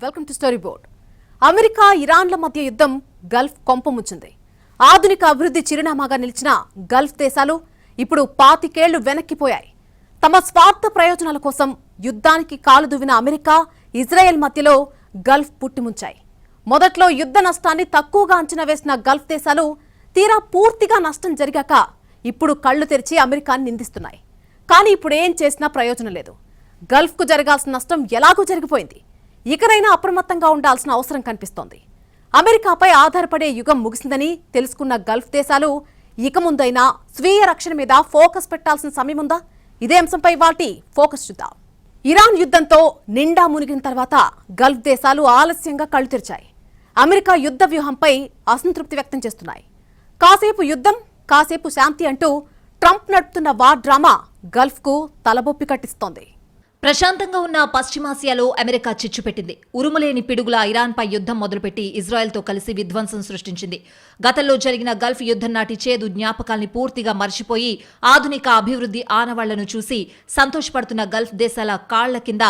Welcome to Story Board. America ఇరాన్ల మధ్య యుద్ధం గల్ఫ్ కొంపముంచింది. ఆధునిక అభివృద్ధి చిరునామాగా నిలిచిన గల్ఫ్ దేశాలు ఇప్పుడు 25 ఏళ్లు వెనక్కిపోయాయి. తమ స్వార్థ ప్రయోజనాల కోసం యుద్ధానికి కాలు దువ్విన అమెరికా, ఇజ్రాయెల్ మధ్యలో గల్ఫ్ పుట్టిముంచాయి. మొదట్లో యుద్ధ నష్టాన్ని తక్కువగా అంచనా వేసిన గల్ఫ్ దేశాలు తీరా పూర్తిగా నష్టం జరిగాక ఇప్పుడు కళ్లు తెరిచి అమెరికాని నిందిస్తున్నాయి. కానీ ఇప్పుడు ఏం చేసినా ప్రయోజనం లేదు. గల్ఫ్కు జరగాల్సిన నష్టం ఎలాగూ జరిగిపోయింది. ఇకనైనా అప్రమత్తంగా ఉండాల్సిన అవసరం కనిపిస్తోంది. అమెరికాపై ఆధారపడే యుగం ముగిసిందని తెలుసుకున్న గల్ఫ్ దేశాలు ఇక ముందైనా స్వీయ రక్షణ మీద ఫోకస్ పెట్టాల్సిన సమయం ఉందా? ఇదే అంశంపై వాటి ఫోకస్ చూద్దాం. ఇరాన్ యుద్ధంతో నిండా మునిగిన తర్వాత గల్ఫ్ దేశాలు ఆలస్యంగా కళ్లు తెరిచాయి. అమెరికా యుద్ధ వ్యూహంపై అసంతృప్తి వ్యక్తం చేస్తున్నాయి. కాసేపు యుద్ధం, కాసేపు శాంతి అంటూ ట్రంప్ నడుపుతున్న వార్ డ్రామా గల్ఫ్కు తలబొప్పి కట్టిస్తోంది. ప్రశాంతంగా ఉన్న పశ్చిమాసియాలో అమెరికా చిచ్చుపెట్టింది. ఉరుములేని పిడుగుల ఇరాన్పై యుద్ధం మొదలుపెట్టి ఇజ్రాయెల్తో కలిసి విధ్వంసం సృష్టించింది. గతంలో జరిగిన గల్ఫ్ యుద్ధం నాటి చేదు జ్ఞాపకాల్ని పూర్తిగా మర్చిపోయి ఆధునిక అభివృద్ధి ఆనవాళ్లను చూసి సంతోషపడుతున్న గల్ఫ్ దేశాల కాళ్ల కింద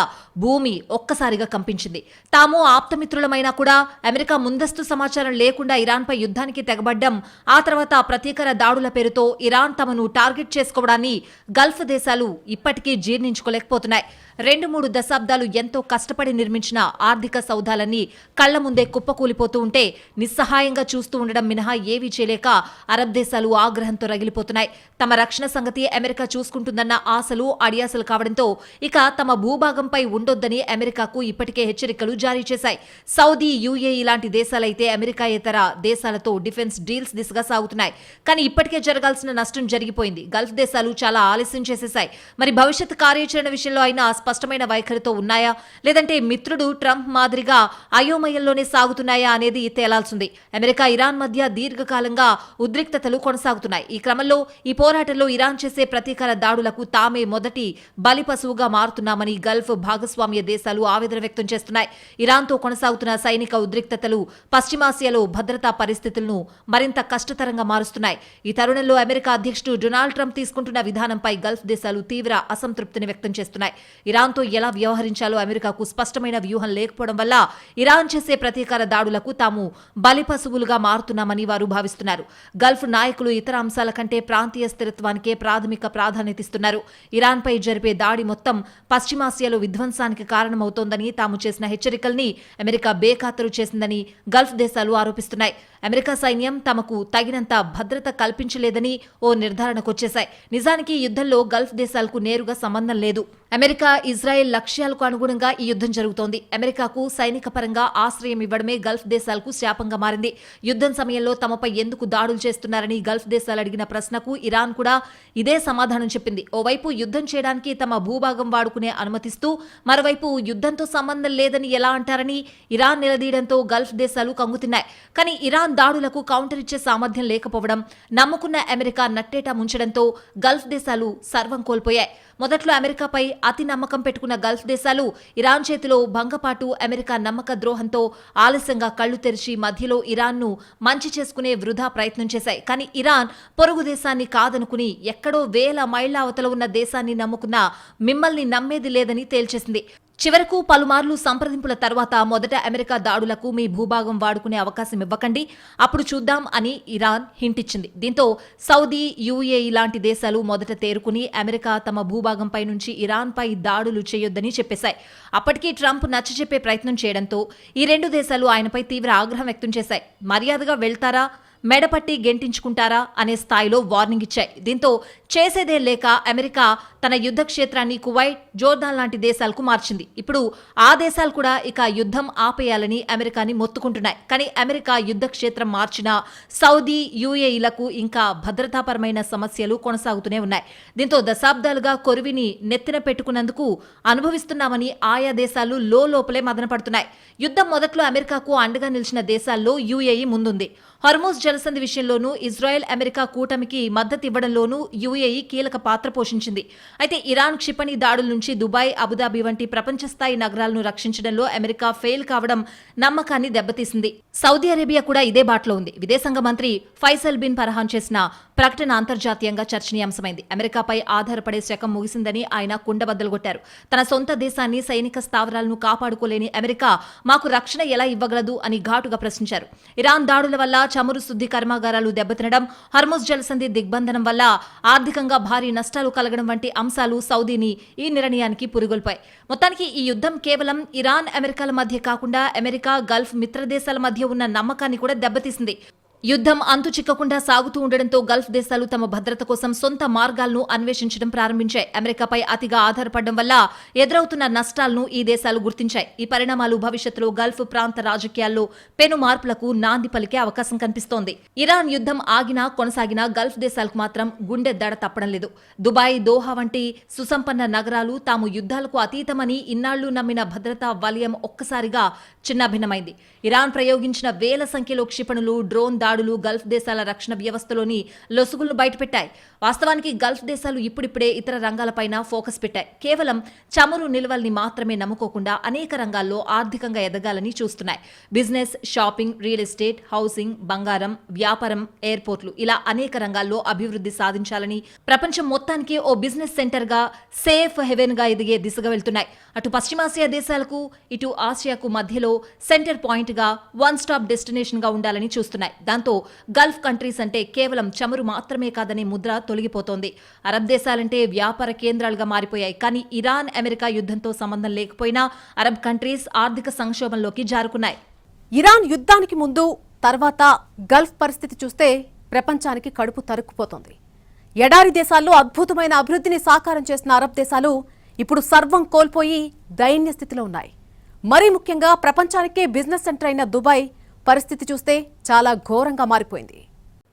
భూమి ఒక్కసారిగా కంపించింది. తాము ఆప్తమిత్రులమైనా కూడా అమెరికా ముందస్తు సమాచారం లేకుండా ఇరాన్పై యుద్ధానికి తెగబడ్డం, ఆ తర్వాత ప్రతీకార దాడుల పేరుతో ఇరాన్ తమను టార్గెట్ చేసుకోవడాన్ని గల్ఫ్ దేశాలు ఇప్పటికీ జీర్ణించుకోలేకపోతున్నాయి. 2-3 దశాబ్దాలు ఎంతో కష్టపడి నిర్మించిన ఆర్థిక సౌధాలన్నీ కళ్ల ముందే కుప్పకూలిపోతూ ఉంటే నిస్సహాయంగా చూస్తూ ఉండడం మినహా ఏవీ చేయలేక అరబ్ దేశాలు ఆగ్రహంతో రగిలిపోతున్నాయి. తమ రక్షణ సంగతి అమెరికా చూసుకుంటుందన్న ఆశలు అడియాసలు కావడంతో ఇక తమ భూభాగంపై ఉండొద్దని అమెరికాకు ఇప్పటికే హెచ్చరికలు జారీ చేశాయి. సౌదీ, యుఏఈ లాంటి దేశాలైతే అమెరికాయేతర దేశాలతో డిఫెన్స్ డీల్స్ దిశగా సాగుతున్నాయి. కానీ ఇప్పటికే జరగాల్సిన నష్టం జరిగిపోయింది. గల్ఫ్ దేశాలు చాలా ఆలస్యం చేసేశాయి. మరి భవిష్యత్ కార్యాచరణ విషయంలో అయినా స్పష్టమైన వైఖరితో ఉన్నాయా, లేదంటే మిత్రుడు ట్రంప్ మాదిరిగా అయోమయంలోనే సాగుతున్నాయా అనేది తేలాల్సింది. అమెరికా, ఇరాన్ మధ్య దీర్ఘకాలంగా ఉద్రిక్తతలు కొనసాగుతున్నాయి. ఈ క్రమంలో ఈ పోరాటంలో ఇరాన్ చేసే ప్రతీకార దాడులకు తామే మొదటి బలిపశువుగా మారుతున్నామని గల్ఫ్ భాగస్వామ్య దేశాలు ఆవేదన వ్యక్తం చేస్తున్నాయి. ఇరాన్తో కొనసాగుతున్న సైనిక ఉద్రిక్తతలు పశ్చిమాసియాలో భద్రతా పరిస్థితులను మరింత కష్టతరంగా మారుస్తున్నాయి. ఈ తరుణంలో అమెరికా అధ్యక్షుడు డొనాల్డ్ ట్రంప్ తీసుకుంటున్న విధానంపై గల్ఫ్ దేశాలు తీవ్ర అసంతృప్తిని వ్యక్తం చేస్తున్నాయి. ఇరాన్తో ఎలా వ్యవహరించాలో అమెరికాకు స్పష్టమైన వ్యూహం లేకపోవడం వల్ల ఇరాన్ చేసే ప్రతీకార దాడులకు తాము బలిపశువులుగా మారుతున్నామని వారు భావిస్తున్నారు. గల్ఫ్ నాయకులు ఇతర అంశాల కంటే ప్రాంతీయ స్థిరత్వానికే ప్రాథమిక ప్రాధాన్యతిస్తున్నారు. ఇరాన్పై జరిపే దాడి మొత్తం పశ్చిమాసియాలో విధ్వంసానికి కారణమవుతోందని, తాము చేసిన హెచ్చరికల్ని అమెరికా బేఖాతరు చేసిందని గల్ఫ్ దేశాలు ఆరోపిస్తున్నాయి. అమెరికా సైన్యం తమకు తగినంత భద్రత కల్పించలేదని ఓ నిర్ధారణకొచ్చేశాయి. నిజానికి యుద్ధంలో గల్ఫ్ దేశాలకు నేరుగా సంబంధం లేదు. అమెరికా, ఇజ్రాయెల్ లక్ష్యాలకు అనుగుణంగా ఈ యుద్ధం జరుగుతోంది. అమెరికాకు సైనిక పరంగా ఆశ్రయం ఇవ్వడమే గల్ఫ్ దేశాలకు శాపంగా మారింది. యుద్ధం సమయంలో తమపై ఎందుకు దాడులు చేస్తున్నారని గల్ఫ్ దేశాలు అడిగిన ప్రశ్నకు ఇరాన్ కూడా ఇదే సమాధానం చెప్పింది. ఓవైపు యుద్ధం చేయడానికి తమ భూభాగం వాడుకునే అనుమతిస్తూ, మరోవైపు యుద్ధంతో సంబంధం లేదని ఎలా అంటారని ఇరాన్ నిలదీయడంతో గల్ఫ్ దేశాలు కంగుతిన్నాయి. కానీ ఇరాన్ దాడులకు కౌంటర్ ఇచ్చే సామర్థ్యం లేకపోవడం, నమ్ముకున్న అమెరికా నట్టేటా ముంచడంతో గల్ఫ్ దేశాలు సర్వం కోల్పోయాయి. మొదట్లో అమెరికాపై అతి నమ్మకం పెట్టుకున్న గల్ఫ్ దేశాలు ఇరాన్ చేతిలో భంగపాటు, అమెరికా నమ్మక ద్రోహంతో ఆలస్యంగా కళ్లు తెరిచి మధ్యలో ఇరాన్ను మంచి చేసుకునే వృధా ప్రయత్నం చేశాయి. కానీ ఇరాన్ పొరుగు దేశాన్ని కాదనుకుని ఎక్కడో వేల మైళ్ల అవతల ఉన్న దేశాన్ని నమ్ముకున్న మిమ్మల్ని నమ్మేది లేదని తేల్చేసింది. చివరకు పలుమార్లు సంప్రదింపుల తర్వాత మొదట అమెరికా దాడులకు మీ భూభాగం వాడుకునే అవకాశం ఇవ్వకండి, అప్పుడు చూద్దాం అని ఇరాన్ హింటిచ్చింది. దీంతో సౌదీ, యుఏఈ లాంటి దేశాలు మొదట తేరుకుని అమెరికా తమ భూభాగంపై నుంచి ఇరాన్పై దాడులు చేయొద్దని చెప్పేశాయి. అప్పటికీ ట్రంప్ నచ్చచెప్పే ప్రయత్నం చేయడంతో ఈ 2 దేశాలు ఆయనపై తీవ్ర ఆగ్రహం వ్యక్తం చేశాయి. మర్యాదగా వెళ్తారా, మెడపట్టి గెంటించుకుంటారా అనే స్థాయిలో వార్నింగ్ ఇచ్చాయి. దీంతో చేసేదే లేక అమెరికా తన యుద్ధ క్షేత్రాన్ని కువైట్, జోర్డాన్ లాంటి దేశాలకు మార్చింది. ఇప్పుడు ఆ దేశాలు కూడా ఇక యుద్ధం ఆపేయాలని అమెరికాని మొత్తుకుంటున్నాయి. కానీ అమెరికా యుద్ధ క్షేత్రం మార్చినా సౌదీ, యుఏఈలకు ఇంకా భద్రతాపరమైన సమస్యలు కొనసాగుతూనే ఉన్నాయి. దీంతో దశాబ్దాలుగా కొరివిని నెత్తిన పెట్టుకున్నందుకు అనుభవిస్తున్నామని ఆయా దేశాలు లోపలే మదనపడుతున్నాయి. యుద్ధం మొదట్లో అమెరికాకు అండగా నిలిచిన దేశాల్లో యుఏఈ ముందుంది. హార్మోజ్ జలసంధి విషయంలోనూ ఇజ్రాయెల్ అమెరికా కూటమికి మద్దతు ఇవ్వడంలోనూ యుఏఈ కీలక పాత్ర పోషించింది. అయితే ఇరాన్ క్షిపణి దాడుల నుంచి దుబాయ్, అబుదాబి వంటి ప్రపంచ స్థాయి నగరాలను రక్షించడంలో అమెరికా ఫెయిల్ కావడం నమ్మకాన్ని దెబ్బతీసింది. సౌదీ అరేబియా కూడా ఇదే బాటలో ఉంది. విదేశాంగ మంత్రి ఫైసల్ బిన్ ఫర్హాన్ చేసిన ప్రకటన అంతర్జాతీయంగా చర్చనీయాంశమైంది. అమెరికాపై ఆధారపడే శకం ముగిసిందని ఆయన కుండబద్దలుగొట్టారు. తన సొంత దేశాన్ని, సైనిక స్థావరాలను కాపాడుకోలేని అమెరికా మాకు రక్షణ ఎలా ఇవ్వగలదు అని ఘాటుగా ప్రశ్నించారు. ఇరాన్ దాడుల వల్ల చమురు శుద్ధి కర్మాగారాలు దెబ్బతినడం, హార్మోజ్ జలసంధి దిగ్బంధనం వల్ల ఆర్థికంగా భారీ నష్టాలు కలగడం వంటి అంశాలు సౌదీని ఈ నిర్ణయానికి పురిగొల్పాయి. మొత్తానికి ఈ యుద్ధం కేవలం ఇరాన్, అమెరికాల మధ్య కాకుండా అమెరికా, గల్ఫ్ మిత్ర దేశాల మధ్య ఉన్న నమ్మకాన్ని కూడా దెబ్బతీసింది. యుద్ధం అంతు చిక్కకుండా సాగుతూ ఉండడంతో గల్ఫ్ దేశాలు తమ భద్రత కోసం సొంత మార్గాలను అన్వేషించడం ప్రారంభించాయి. అమెరికాపై అతిగా ఆధారపడడం వల్ల ఎదురవుతున్న నష్టాలను ఈ దేశాలు గుర్తించాయి. ఈ పరిణామాలు భవిష్యత్తులో గల్ఫ్ ప్రాంత రాజకీయాల్లో పెను మార్పులకు నాంది పలికే అవకాశం కనిపిస్తోంది. ఇరాన్ యుద్ధం ఆగినా కొనసాగినా గల్ఫ్ దేశాలకు మాత్రం గుండె దడ తప్పడం లేదు. దుబాయ్, దోహా వంటి సుసంపన్న నగరాలు తాము యుద్ధాలకు అతీతమని ఇన్నాళ్లు నమ్మిన భద్రతా వలయం ఒక్కసారిగా చిన్నాభిన్నమైంది. ఇరాన్ ప్రయోగించిన వేల సంఖ్యలో క్షిపణులు, డ్రోన్ దాడులు గల్ఫ్ దేశాల రక్షణ వ్యవస్థలోని లొసుగులను బయటపెట్టాయి. వాస్తవానికి గల్ఫ్ దేశాలు ఇప్పుడిప్పుడే ఇతర రంగాలపైన ఫోకస్ పెట్టాయి. కేవలం చమురు నిల్వల్ని మాత్రమే నమ్ముకోకుండా అనేక రంగాల్లో ఆర్థికంగా ఎదగాలని చూస్తున్నాయి. Business, shopping, real estate, housing, బంగారం, వ్యాపారం, ఎయిర్పోర్ట్లు ఇలా అనేక రంగాల్లో అభివృద్ధి సాధించాలని ప్రపంచం మొత్తానికి ఓ బిజినెస్ సెంటర్ గా, సేఫ్ హెవెన్ గా ఎదిగే దిశగా వెళ్తున్నాయి. అటు పశ్చిమాసియా దేశాలకు, ఇటు ఆసియాకు మధ్యలో సెంటర్ పాయింట్ గా, వన్ స్టాప్ డెస్టినేషన్ గా ఉండాలని చూస్తున్నాయి. దాంతో గల్ఫ్ కంట్రీస్ అంటే కేవలం చమురు మాత్రమే కాదనే ముద్ర తొలగిపోతోంది. అరబ్ దేశాలంటే వ్యాపార కేంద్రాలుగా మారిపోయాయి. కానీ ఇరాన్, అమెరికా యుద్ధంతో సంబంధం లేకపోయినా అరబ్ కంట్రీస్ ఆర్థిక సంక్షోభంలోకి జారుకున్నాయి. ఇరాన్ యుద్ధానికి ముందు, తర్వాత గల్ఫ్ పరిస్థితి చూస్తే ప్రపంచానికి కడుపు తరుక్కుపోతోంది. ఎడారి దేశాల్లో అద్భుతమైన అభివృద్ధిని సాకారం చేసిన అరబ్ దేశాలు ఇప్పుడు సర్వం కోల్పోయి దైన్య స్థితిలో ఉన్నాయి. మరీ ముఖ్యంగా ప్రపంచానికే బిజినెస్ సెంటర్ అయిన దుబాయ్ పరిస్థితి చూస్తే చాలా ఘోరంగా మారిపోయింది.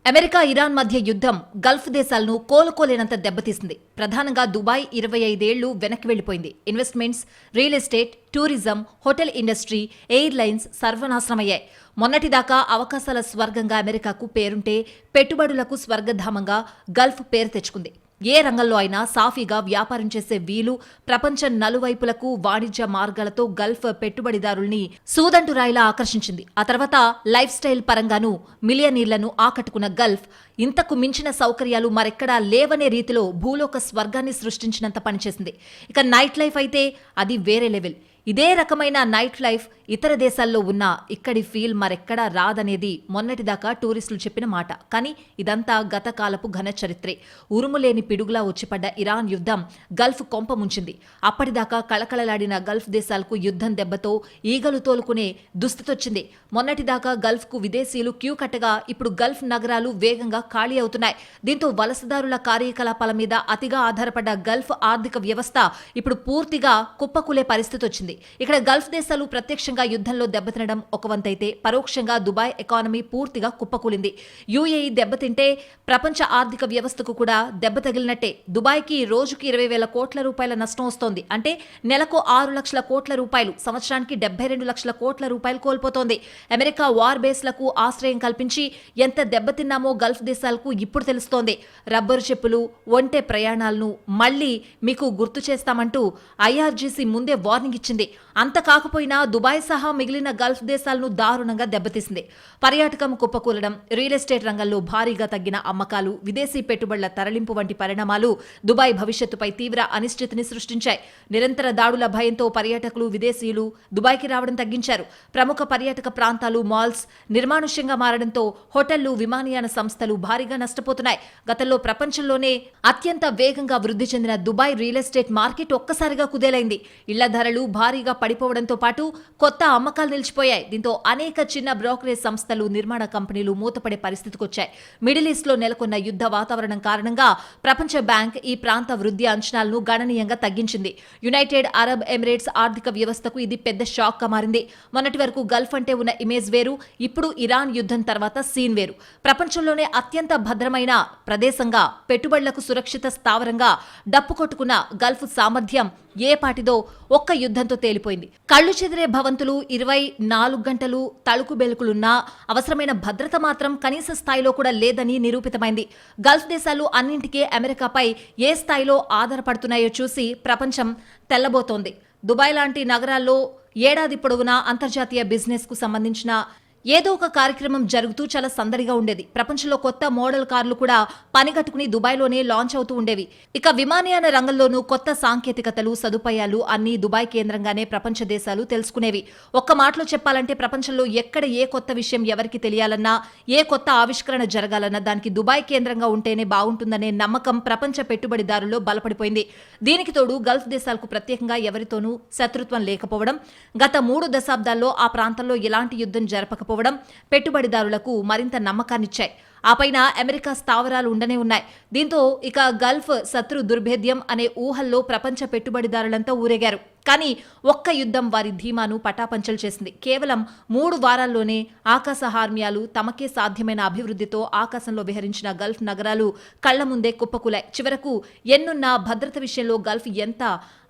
అమెరికా, ఇరాన్ మధ్య యుద్ధం గల్ఫ్ దేశాలను కోలుకోలేనంత దెబ్బతీసింది. ప్రధానంగా దుబాయ్ 25 ఏళ్లు వెనక్కి వెళ్లిపోయింది. Investments, real estate, tourism, hotel industry, airlines సర్వనాశనమయ్యాయి. మొన్నటిదాకా అవకాశాల స్వర్గంగా అమెరికాకు పేరుంటే పెట్టుబడులకు స్వర్గధామంగా గల్ఫ్ పేరు తెచ్చుకుంది. ఏ రంగంలో అయినా సాఫీగా వ్యాపారం చేసే వీలు ప్రపంచం నలువైపులకు వాణిజ్య మార్గాలతో గల్ఫ్ పెట్టుబడిదారుల్ని సూదంటు రాయిలా ఆకర్షించింది. ఆ తర్వాత లైఫ్ స్టైల్ పరంగానూ మిలియనీర్లను ఆకట్టుకున్న గల్ఫ్ ఇంతకు మించిన సౌకర్యాలు మరెక్కడా లేవనే రీతిలో భూలోక స్వర్గాన్ని సృష్టించినంత పనిచేసింది. ఇక నైట్ లైఫ్ అయితే అది వేరే లెవెల్. ఇదే రకమైన నైట్ లైఫ్ ఇతర దేశాల్లో ఉన్నా ఇక్కడి ఫీల్ మరెక్కడా రాదనేది మొన్నటిదాకా టూరిస్టులు చెప్పిన మాట. కానీ ఇదంతా గతకాలపు ఘన చరిత్రే. ఉరుములేని పిడుగులా వచ్చిపడ్డ ఇరాన్ యుద్ధం గల్ఫ్ కొంప ముంచింది. అప్పటిదాకా కళకళలాడిన గల్ఫ్ దేశాలకు యుద్ధం దెబ్బతో ఈగలు తోలుకునే దుస్థితొచ్చింది. మొన్నటిదాకా గల్ఫ్కు విదేశీయులు క్యూ కట్టగా ఇప్పుడు గల్ఫ్ నగరాలు వేగంగా ఖాళీ అవుతున్నాయి. దీంతో వలసదారుల కార్యకలాపాల మీద అతిగా ఆధారపడ్డ గల్ఫ్ ఆర్థిక వ్యవస్థ ఇప్పుడు పూర్తిగా కుప్పకూలే పరిస్థితి వచ్చింది. ఇక్కడ గల్ఫ్ దేశాలు ప్రత్యక్షంగా యుద్ధంలో దెబ్బతినడం ఒక వంతైతే పరోక్షంగా దుబాయ్ ఎకానమీ పూర్తిగా కుప్పకూలింది. యుఏఈ దెబ్బతింటే ప్రపంచ ఆర్థిక వ్యవస్థకు కూడా దెబ్బ తగిలినట్టే. దుబాయ్కి రోజుకి 20,000 కోట్ల రూపాయల నష్టం వస్తోంది. అంటే నెలకు 6 లక్షల కోట్ల రూపాయలు, సంవత్సరానికి 72 లక్షల కోట్ల రూపాయలు కోల్పోతోంది. అమెరికా వార్ బేస్లకు ఆశ్రయం కల్పించి ఎంత దెబ్బతిన్నామో గల్ఫ్ దేశాలకు ఇప్పుడు తెలుస్తోంది. రబ్బరు చెప్పులు, ఒంటె ప్రయాణాలను మళ్లీ మీకు గుర్తు చేస్తామంటూ ఐఆర్జీసీ ముందే వార్నింగ్ ఇచ్చింది. అంత కాకపోయినా దుబాయ్ సహా మిగిలిన గల్ఫ్ దేశాలను దారుణంగా దెబ్బతీసింది. పర్యాటకం కుప్పకూలడం, రియల్ ఎస్టేట్ రంగంలో భారీగా తగ్గిన అమ్మకాలు, విదేశీ పెట్టుబడుల తరలింపు వంటి పరిణామాలు దుబాయ్ భవిష్యత్తుపై తీవ్ర అనిశ్చితిని సృష్టించాయి. నిరంతర దాడుల భయంతో పర్యాటకులు, విదేశీయులు దుబాయ్కి రావడం తగ్గించారు. ప్రముఖ పర్యాటక ప్రాంతాలు, మాల్స్ నిర్మానుష్యంగా మారడంతో హోటళ్లు, విమానయాన సంస్థలు భారీగా నష్టపోతున్నాయి. గతంలో ప్రపంచంలోనే అత్యంత వేగంగా వృద్ధి చెందిన దుబాయ్ రియల్ ఎస్టేట్ మార్కెట్ ఒక్కసారిగా కుదేలైంది. ఇళ్ల ధరలు భారీగా పడిపోవడంతో పాటు కొత్త అమ్మకాలు నిలిచిపోయాయి. దీంతో అనేక చిన్న బ్రోకరేజ్ సంస్థలు, నిర్మాణ కంపెనీలు మూతపడే పరిస్థితికొచ్చాయి. మిడిల్ ఈస్ట్ లో నెలకొన్న యుద్ధ వాతావరణం కారణంగా ప్రపంచ బ్యాంక్ ఈ ప్రాంత వృద్ధి అంచనాలను గణనీయంగా తగ్గించింది. యునైటెడ్ అరబ్ ఎమిరేట్స్ ఆర్థిక వ్యవస్థకు ఇది పెద్ద షాక్ గా మారింది. మొన్నటి వరకు గల్ఫ్ అంటే ఉన్న ఇమేజ్ వేరు, ఇప్పుడు ఇరాన్ యుద్ధం తర్వాత సీన్ వేరు. ప్రపంచంలోనే అత్యంత భద్రమైన ప్రదేశంగా, పెట్టుబడులకు సురక్షిత స్థావరంగా డప్పు కొట్టుకున్న గల్ఫ్ సామర్థ్యం ఏ పాటిదో ఒక్క యుద్ధంతో తేలిపోయింది. కళ్లు చెదిరే భవంతులు విమానవంతులు 24 గంటలు తలుకు బెలుకులున్నా అవసరమైన భద్రత మాత్రం కనీస స్థాయిలో కూడా లేదని నిరూపితమైంది. గల్ఫ్ దేశాలు అన్నింటికీ అమెరికాపై ఏ స్థాయిలో ఆధారపడుతున్నాయో చూసి ప్రపంచం తెల్లబోతోంది. దుబాయ్ లాంటి నగరాల్లో ఏడాది పొడవునా అంతర్జాతీయ బిజినెస్ కు సంబంధించిన ఏదో ఒక కార్యక్రమం జరుగుతూ చాలా సందడిగా ఉండేది. ప్రపంచంలో కొత్త మోడల్ కార్లు కూడా పనిగట్టుకుని దుబాయ్లోనే లాంచ్ అవుతూ ఉండేవి. ఇక విమానయాన రంగంలోనూ కొత్త సాంకేతికతలు, సదుపాయాలు అన్నీ దుబాయ్ కేంద్రంగానే ప్రపంచ దేశాలు తెలుసుకునేవి. ఒక్క మాటలో చెప్పాలంటే ప్రపంచంలో ఎక్కడ ఏ కొత్త విషయం ఎవరికి తెలియాలన్నా, ఏ కొత్త ఆవిష్కరణ జరగాలన్నా దానికి దుబాయ్ కేంద్రంగా ఉంటేనే బాగుంటుందనే నమ్మకం ప్రపంచ పెట్టుబడిదారుల్లో బలపడిపోయింది. దీనికి తోడు గల్ఫ్ దేశాలకు ప్రత్యేకంగా ఎవరితోనూ శత్రుత్వం లేకపోవడం, గత 3 దశాబ్దాల్లో ఆ ప్రాంతంలో ఎలాంటి యుద్ధం జరపకపోవడం పెట్టుబడిదారులకు మరింత నమ్మకాన్నిచ్చాయి. ఆ పైన అమెరికా స్థావరాలు ఉండనే ఉన్నాయి. దీంతో ఇక గల్ఫ్ శత్రు దుర్భేద్యం అనే ఊహల్లో ప్రపంచ పెట్టుబడిదారులంతా ఊరేగారు. కానీ ఒక్క యుద్ధం వారి ధీమాను పటాపంచలు చేసింది. కేవలం 3 వారాల్లోనే ఆకాశ హార్మ్యాలు తమకే సాధ్యమైన అభివృద్ధితో ఆకాశంలో విహరించిన గల్ఫ్ నగరాలు కళ్ల ముందే కుప్పకూలాయి. చివరకు ఎన్నున్న భద్రత విషయంలో గల్ఫ్ ఎంత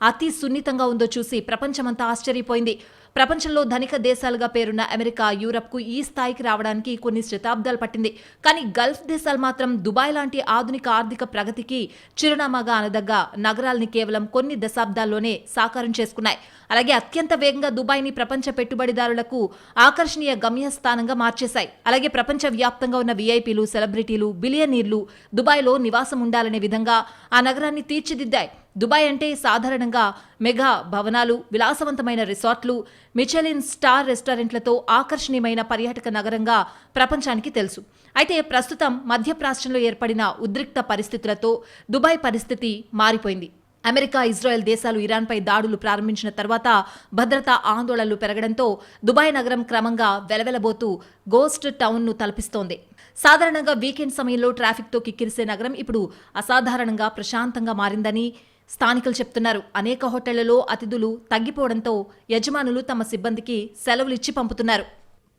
అతి సున్నితంగా ఉందో చూసి ప్రపంచమంతా ఆశ్చర్యపోయింది. ప్రపంచంలో ధనిక దేశాలుగా పేరున్న అమెరికా, యూరప్కు ఈ స్థాయికి రావడానికి కొన్ని శతాబ్దాలు పట్టింది. కానీ గల్ఫ్ దేశాలు మాత్రం దుబాయ్ లాంటి ఆధునిక ఆర్థిక ప్రగతికి చిరునామాగా అనదగ్గ నగరాల్ని కేవలం కొన్ని దశాబ్దాల్లోనే సాకారం చేసుకున్నాయి. అలాగే అత్యంత వేగంగా దుబాయ్ని ప్రపంచ పెట్టుబడిదారులకు ఆకర్షణీయ గమ్యస్థానంగా మార్చేశాయి. అలాగే ప్రపంచ వ్యాప్తంగా ఉన్న వీఐపీలు, సెలబ్రిటీలు, బిలియనీర్లు దుబాయ్లో నివాసం ఉండాలనే విధంగా ఆ నగరాన్ని తీర్చిదిద్దాయి. దుబాయ్ అంటే సాధారణంగా మెగా భవనాలు, విలాసవంతమైన రిసార్ట్లు, మిచెలిన్ స్టార్ రెస్టారెంట్లతో ఆకర్షణీయమైన పర్యాటక నగరంగా ప్రపంచానికి తెలుసు. అయితే ప్రస్తుతం మధ్యప్రాచ్యంలో ఏర్పడిన ఉద్రిక్త పరిస్థితులతో దుబాయ్ పరిస్థితి మారిపోయింది. అమెరికా, ఇజ్రాయెల్ దేశాలు ఇరాన్పై దాడులు ప్రారంభించిన తర్వాత భద్రతా ఆందోళనలు పెరగడంతో దుబాయ్ నగరం క్రమంగా వెలవెలబోతూ గోస్ట్ టౌన్ను తలపిస్తోంది. సాధారణంగా వీకెండ్ సమయంలో ట్రాఫిక్తో కిక్కిరిసే నగరం ఇప్పుడు అసాధారణంగా ప్రశాంతంగా మారిందని స్థానికులు చెప్తున్నారు. అనేక హోటళ్లలో అతిథులు తగ్గిపోవడంతో యజమానులు తమ సిబ్బందికి సెలవులు ఇచ్చి పంపుతున్నారు.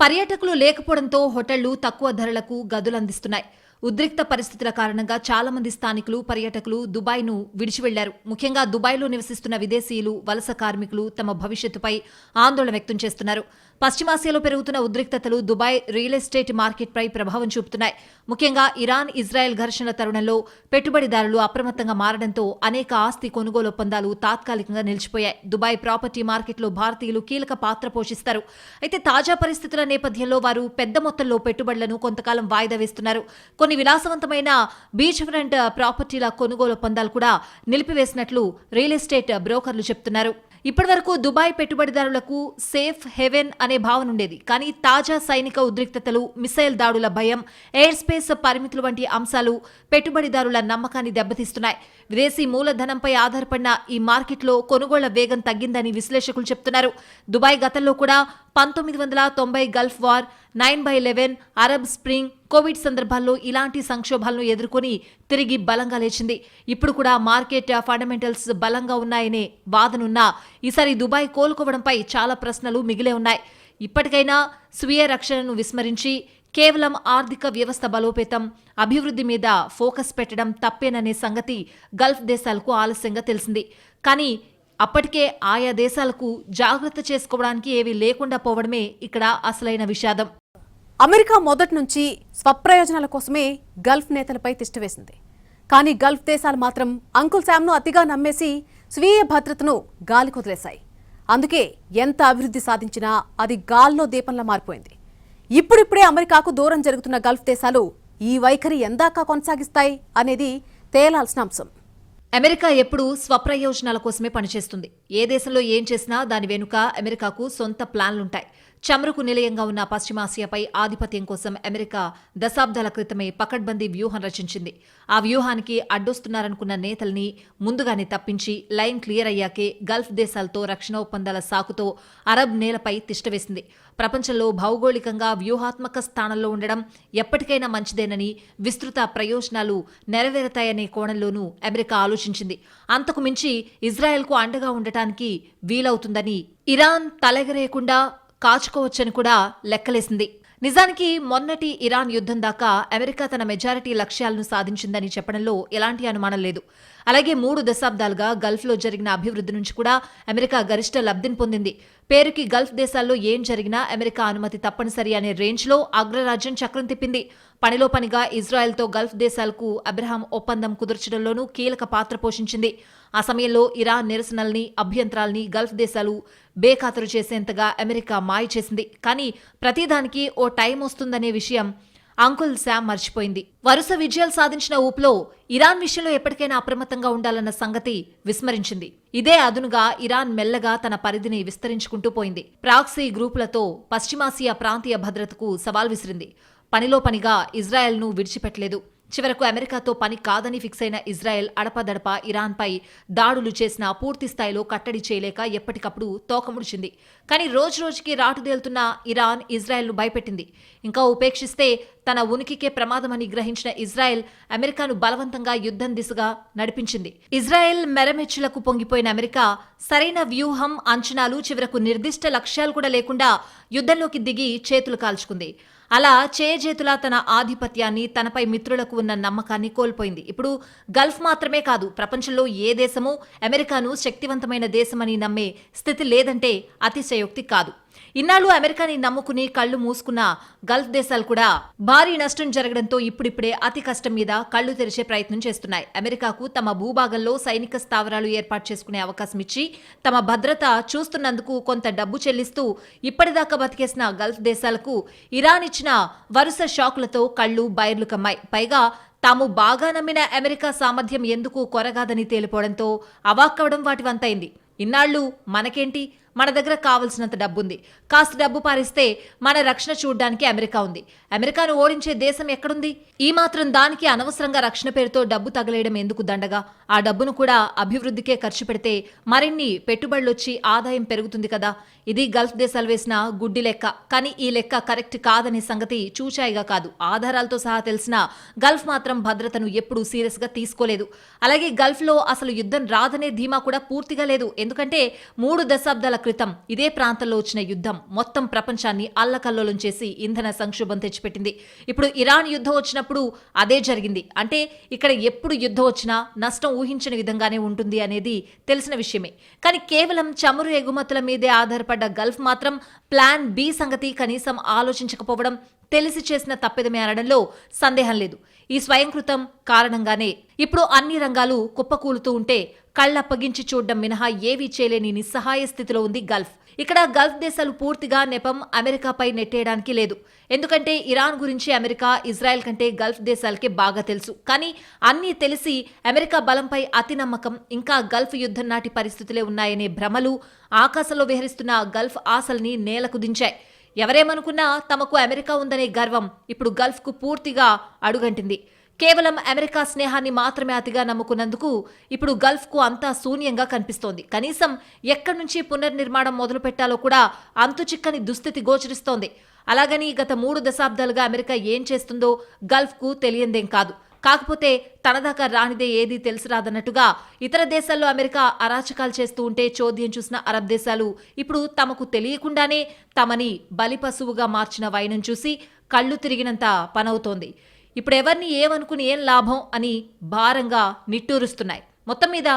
పర్యాటకులు లేకపోవడంతో హోటళ్లు తక్కువ ధరలకు గదులు అందిస్తున్నాయి. ఉద్రిక్త పరిస్థితుల కారణంగా చాలా మంది స్థానికులు, పర్యాటకులు దుబాయ్ను విడిచి వెళ్లారు. ముఖ్యంగా దుబాయ్లో నివసిస్తున్న విదేశీయులు, వలస కార్మికులు తమ భవిష్యత్తుపై ఆందోళన వ్యక్తం చేస్తున్నారు. పశ్చిమాసియాలో పెరుగుతున్న ఉద్రిక్తతలు దుబాయ్ రియల్ ఎస్టేట్ మార్కెట్పై ప్రభావం చూపుతున్నాయి. ముఖ్యంగా ఇరాన్, ఇజ్రాయెల్ ఘర్షణ తరుణంలో పెట్టుబడిదారులు అప్రమత్తంగా మారడంతో అనేక ఆస్తి కొనుగోలు ఒప్పందాలు తాత్కాలికంగా నిలిచిపోయాయి. దుబాయ్ ప్రాపర్టీ మార్కెట్లో భారతీయులు కీలక పాత్ర పోషిస్తారు. అయితే తాజా పరిస్థితుల నేపథ్యంలో వారు పెద్ద మొత్తంలో పెట్టుబడులను కొంతకాలం వాయిదా వేస్తున్నారు. కొన్ని విలాసవంతమైన బీచ్ ఫ్రంట్ ప్రాపర్టీల కొనుగోలు ఒప్పందాలు కూడా నిలిపివేసినట్లు రియల్ ఎస్టేట్ బ్రోకర్లు చెప్తున్నారు. ఇప్పటివరకు దుబాయ్ పెట్టుబడిదారులకు సేఫ్ హెవెన్ అనే భావన ఉండేది. కానీ తాజా సైనిక ఉద్రిక్తతలు, మిసైల్ దాడుల భయం, ఎయిర్ స్పేస్ పరిమితులు వంటి అంశాలు పెట్టుబడిదారుల నమ్మకాన్ని దెబ్బతీస్తున్నాయి. విదేశీ మూలధనంపై ఆధారపడిన ఈ మార్కెట్లో కొనుగోళ్ల వేగం తగ్గిందని విశ్లేషకులు చెప్తున్నారు. దుబాయ్ గతంలో కూడా 1990 Gulf war, 9/11, Arab spring, Covid సందర్భాల్లో ఇలాంటి సంక్షోభాలను ఎదుర్కొని తిరిగి బలంగా లేచింది. ఇప్పుడు కూడా మార్కెట్ ఫండమెంటల్స్ బలంగా ఉన్నాయనే వాదనున్నా ఈసారి దుబాయ్ కోలుకోవడంపై చాలా ప్రశ్నలు మిగిలే ఉన్నాయి. ఇప్పటికైనా స్వీయ రక్షణను విస్మరించి కేవలం ఆర్థిక వ్యవస్థ బలోపేతం, అభివృద్ధి మీద ఫోకస్ పెట్టడం తప్పేననే సంగతి గల్ఫ్ దేశాలకు ఆలస్యంగా తెలిసింది. కానీ అప్పటికే ఆయా దేశాలకు జాగ్రత్త చేసుకోవడానికి ఏవీ లేకుండా పోవడమే ఇక్కడ అసలైన విషాదం. అమెరికా మొదటి నుంచి స్వప్రయోజనాల కోసమే గల్ఫ్ నేతలపై తిష్టవేసింది. కానీ గల్ఫ్ దేశాలు మాత్రం అంకుల్ శామ్ను అతిగా నమ్మేసి స్వీయ భద్రతను గాలి కొదిలేశాయి. అందుకే ఎంత అభివృద్ధి సాధించినా అది గాల్లో దీపంలా మారిపోయింది. ఇప్పుడిప్పుడే అమెరికాకు దూరం జరుగుతున్న గల్ఫ్ దేశాలు ఈ వైఖరి ఎందాకా కొనసాగిస్తాయి అనేది తేలాల్సిన అంశం. అమెరికా ఎప్పుడూ స్వప్రయోజనాల కోసమే పనిచేస్తుంది. ఏ దేశంలో ఏం చేసినా దాని వెనుక అమెరికాకు సొంత ప్లాన్లుంటాయి. చమురుకు నిలయంగా ఉన్న పశ్చిమాసియాపై ఆధిపత్యం కోసం అమెరికా దశాబ్దాల క్రితమే పకడ్బందీ వ్యూహం రచించింది. ఆ వ్యూహానికి అడ్డొస్తున్నారనుకున్న నేతల్ని ముందుగానే తప్పించి లైన్ క్లియర్ అయ్యాకే గల్ఫ్ దేశాలతో రక్షణ ఒప్పందాల సాకుతో అరబ్ నేలపై తిష్టవేసింది. ప్రపంచంలో భౌగోళికంగా వ్యూహాత్మక స్థానంలో ఉండడం ఎప్పటికైనా మంచిదేనని, విస్తృత ప్రయోజనాలు నెరవేరుతాయనే కోణంలోనూ అమెరికా ఆలోచించింది. అంతకు మించి ఇజ్రాయెల్కు అండగా ఉండటానికి వీలవుతుందని, ఇరాన్ తలెగరేయకుండా కాచుకోవచ్చని కూడా లెక్కలేసింది. నిజానికి మొన్నటి ఇరాన్ యుద్ధం దాకా అమెరికా తన మెజారిటీ లక్ష్యాలను సాధించిందని చెప్పడంలో ఎలాంటి అనుమానం లేదు. అలాగే 3 దశాబ్దాలుగా గల్ఫ్లో జరిగిన అభివృద్ధి నుంచి కూడా అమెరికా గరిష్ట లబ్ధిని పొందింది. పేరుకి గల్ఫ్ దేశాల్లో ఏం జరిగినా అమెరికా అనుమతి తప్పనిసరి అనే రేంజ్లో అగ్రరాజ్యం చక్రం తిప్పింది. పనిలో పనిగా ఇజ్రాయెల్తో గల్ఫ్ దేశాలకు అబ్రహాం ఒప్పందం కుదర్చడంలోనూ కీలక పాత్ర పోషించింది. ఆ సమయంలో ఇరాన్ నిరసనల్ని, అభ్యంతరాల్ని గల్ఫ్ దేశాలు బేఖాతరు చేసేంతగా అమెరికా మాయ చేసింది. కానీ ప్రతిదానికి ఓ టైం వస్తుందనే విషయం అంకుల్ శామ్ మర్చిపోయింది. వరుస విజయాలు సాధించిన ఊపులో ఇరాన్ విషయంలో ఎప్పటికైనా అప్రమత్తంగా ఉండాలన్న సంగతి విస్మరించింది. ఇదే అదునుగా ఇరాన్ మెల్లగా తన పరిధిని విస్తరించుకుంటూ పోయింది. ప్రాక్సీ గ్రూపులతో పశ్చిమాసియా ప్రాంతీయ భద్రతకు సవాల్ విసిరింది. పనిలో పనిగా ఇజ్రాయెల్ను విడిచిపెట్టలేదు. చివరకు అమెరికాతో పని కాదని ఫిక్స్ అయిన ఇజ్రాయెల్ అడపదడప ఇరాన్పై దాడులు చేసినా పూర్తి స్థాయిలో కట్టడి చేయలేక ఎప్పటికప్పుడు తోకముడిచింది. కానీ రోజురోజుకి రాటుదేలుతున్న ఇరాన్ ఇజ్రాయెల్ను భయపెట్టింది. ఇంకా ఉపేక్షిస్తే తన ఉనికికే ప్రమాదమని గ్రహించిన ఇజ్రాయెల్ అమెరికాను బలవంతంగా యుద్ధం దిశగా నడిపించింది. ఇజ్రాయెల్ మెరమెచ్చులకు పొంగిపోయిన అమెరికా సరైన వ్యూహం, అంచనాలు, చివరకు నిర్దిష్ట లక్ష్యాలు కూడా లేకుండా యుద్ధంలోకి దిగి చేతులు కాల్చుకుంది. అలా చేజేతులా తన ఆధిపత్యాన్ని, తనపై మిత్రులకు ఉన్న నమ్మకాన్ని కోల్పోయింది. ఇప్పుడు గల్ఫ్ మాత్రమే కాదు, ప్రపంచంలో ఏ దేశమూ అమెరికాను శక్తివంతమైన దేశమని నమ్మే స్థితి లేదంటే అతిశయోక్తి కాదు. ఇన్నాళ్లు అమెరికాని నమ్ముకుని కళ్లు మూసుకున్న గల్ఫ్ దేశాలు కూడా భారీ నష్టం జరగడంతో ఇప్పుడిప్పుడే అతి కష్టం మీద కళ్లు తెరిచే ప్రయత్నం చేస్తున్నాయి. అమెరికాకు తమ భూభాగంలో సైనిక స్థావరాలు ఏర్పాటు చేసుకునే అవకాశం ఇచ్చి తమ భద్రత చూస్తున్నందుకు కొంత డబ్బు చెల్లిస్తూ ఇప్పటిదాకా బతికేసిన గల్ఫ్ దేశాలకు ఇరాన్ ఇచ్చిన వరుస షాకులతో కళ్లు బైర్లు కమ్మాయి. పైగా తాము బాగా నమ్మిన అమెరికా సామర్థ్యం ఎందుకు కొరగాదని తేలిపోవడంతో అవాక్కవడం వాటి వంతైంది. ఇన్నాళ్లు మనకేంటి, మన దగ్గర కావలసినంత డబ్బుంది, కాస్త డబ్బు పారిస్తే మన రక్షణ చూడ్డానికి అమెరికా ఉంది, అమెరికాను ఓడించే దేశం ఎక్కడుంది, ఈ మాత్రం దానికి అనవసరంగా రక్షణ పేరుతో డబ్బు తగలేయడం ఎందుకు దండగా, ఆ డబ్బును కూడా అభివృద్ధికే ఖర్చు పెడితే మరిన్ని పెట్టుబడులొచ్చి ఆదాయం పెరుగుతుంది కదా. ఇది గల్ఫ్ దేశాలు వేసిన గుడ్డి లెక్క. కానీ ఈ లెక్క కరెక్ట్ కాదనే సంగతి చూచాయిగా కాదు, ఆధారాలతో సహా తెలిసిన గల్ఫ్ మాత్రం భద్రతను ఎప్పుడూ సీరియస్ గా తీసుకోలేదు. అలాగే గల్ఫ్ లో అసలు యుద్ధం రాదనే ధీమా కూడా పూర్తిగా లేదు. ఎందుకంటే 3 దశాబ్దాల క్రితం ఇదే ప్రాంతంలో వచ్చిన యుద్ధం మొత్తం ప్రపంచాన్ని అల్లకల్లోలం చేసి ఇంధన సంక్షోభం తెచ్చిపెట్టింది. ఇప్పుడు ఇరాన్ యుద్ధం వచ్చినప్పుడు అదే జరిగింది. అంటే ఇక్కడ ఎప్పుడు యుద్ధం వచ్చినా నష్టం ఊహించని విధంగానే ఉంటుంది అనేది తెలిసిన విషయమే. కానీ కేవలం చమురు ఎగుమతుల మీదే ఆధారపడ్డ గల్ఫ్ మాత్రం ప్లాన్ బి సంగతి కనీసం ఆలోచించకపోవడం తెలిసి చేసిన తప్పిదమే అనడంలో సందేహం లేదు. ఈ స్వయంకృతం కారణంగానే ఇప్పుడు అన్ని రంగాలు కుప్పకూలుతూ ఉంటే కళ్ళప్పగించి చూడడం మినహా ఏవీ చేయలేని నిస్సహాయ స్థితిలో ఉంది గల్ఫ్. ఇక్కడ గల్ఫ్ దేశాలు పూర్తిగా నెపం అమెరికాపై నెట్టేయడానికి లేదు. ఎందుకంటే ఇరాన్ గురించి అమెరికా, ఇజ్రాయెల్ కంటే గల్ఫ్ దేశాలకే బాగా తెలుసు. కానీ అన్నీ తెలిసి అమెరికా బలంపై అతి నమ్మకం, ఇంకా గల్ఫ్ యుద్ధం నాటి పరిస్థితులే ఉన్నాయనే భ్రమలు ఆకాశంలో విహరిస్తున్న గల్ఫ్ ఆశల్ని నేలకు దించాయి. ఎవరేమనుకున్నా తమకు అమెరికా ఉందనే గర్వం ఇప్పుడు గల్ఫ్కు పూర్తిగా అడుగంటింది. కేవలం అమెరికా స్నేహాన్ని మాత్రమే అతిగా నమ్ముకున్నందుకు ఇప్పుడు గల్ఫ్కు అంతా శూన్యంగా కనిపిస్తోంది. కనీసం ఎక్కడి నుంచి పునర్నిర్మాణం మొదలు పెట్టాలో కూడా అంతుచిక్కని దుస్థితి గోచరిస్తోంది. అలాగని గత 3 దశాబ్దాలుగా అమెరికా ఏం చేస్తుందో గల్ఫ్కు తెలియందేం కాదు. కాకపోతే తనదాకా రానిదే ఏదీ తెలిసిరాదన్నట్టుగా ఇతర దేశాల్లో అమెరికా అరాచకాలు చేస్తూ ఉంటే చోద్యం చూసిన అరబ్ దేశాలు ఇప్పుడు తమకు తెలియకుండానే తమని బలిపశువుగా మార్చిన వైనం చూసి కళ్ళు తిరిగినంత పనవుతోంది. ఇప్పుడెవర్ని ఏమనుకుని ఏం లాభం అని భారంగా నిట్టూరుస్తున్నాయి. మొత్తం మీద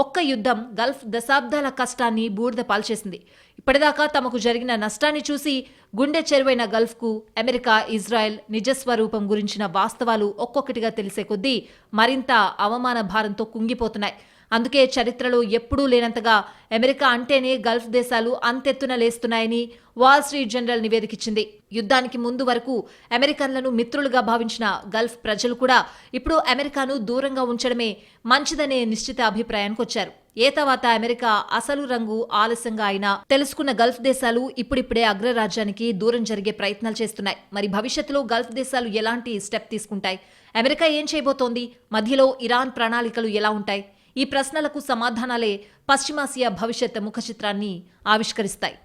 ఒక్క యుద్ధం గల్ఫ్ దశాబ్దాల కష్టాన్ని బూడిద పాల్చేసింది. ఇప్పటిదాకా తమకు జరిగిన నష్టాన్ని చూసి గుండె చెరువైన గల్ఫ్కు అమెరికా, ఇజ్రాయెల్ నిజస్వరూపం గురించిన వాస్తవాలు ఒక్కొక్కటిగా తెలిసే కొద్దీ మరింత అవమాన భారంతో కుంగిపోతున్నాయి. అందుకే చరిత్రలో ఎప్పుడూ లేనంతగా అమెరికా అంటేనే గల్ఫ్ దేశాలు అంతెత్తున లేస్తున్నాయని వాల్ స్ట్రీట్ జర్నల్ నివేదికిచ్చింది. యుద్ధానికి ముందు వరకు అమెరికన్లను మిత్రులుగా భావించిన గల్ఫ్ ప్రజలు కూడా ఇప్పుడు అమెరికాను దూరంగా ఉంచడమే మంచిదనే నిశ్చిత అభిప్రాయానికి వచ్చారు. ఏ తర్వాత అమెరికా అసలు రంగు ఆలస్యంగా అయినా తెలుసుకున్న గల్ఫ్ దేశాలు ఇప్పుడిప్పుడే అగ్రరాజ్యానికి దూరం జరిగే ప్రయత్నాలు చేస్తున్నాయి. మరి భవిష్యత్తులో గల్ఫ్ దేశాలు ఎలాంటి స్టెప్ తీసుకుంటాయి? అమెరికా ఏం చేయబోతోంది? మధ్యలో ఇరాన్ ప్రణాళికలు ఎలా ఉంటాయి? ఈ ప్రశ్నలకు సమాధానాలే పశ్చిమాసియా భవిష్యత్ ముఖచిత్రాన్ని ఆవిష్కరిస్తాయి.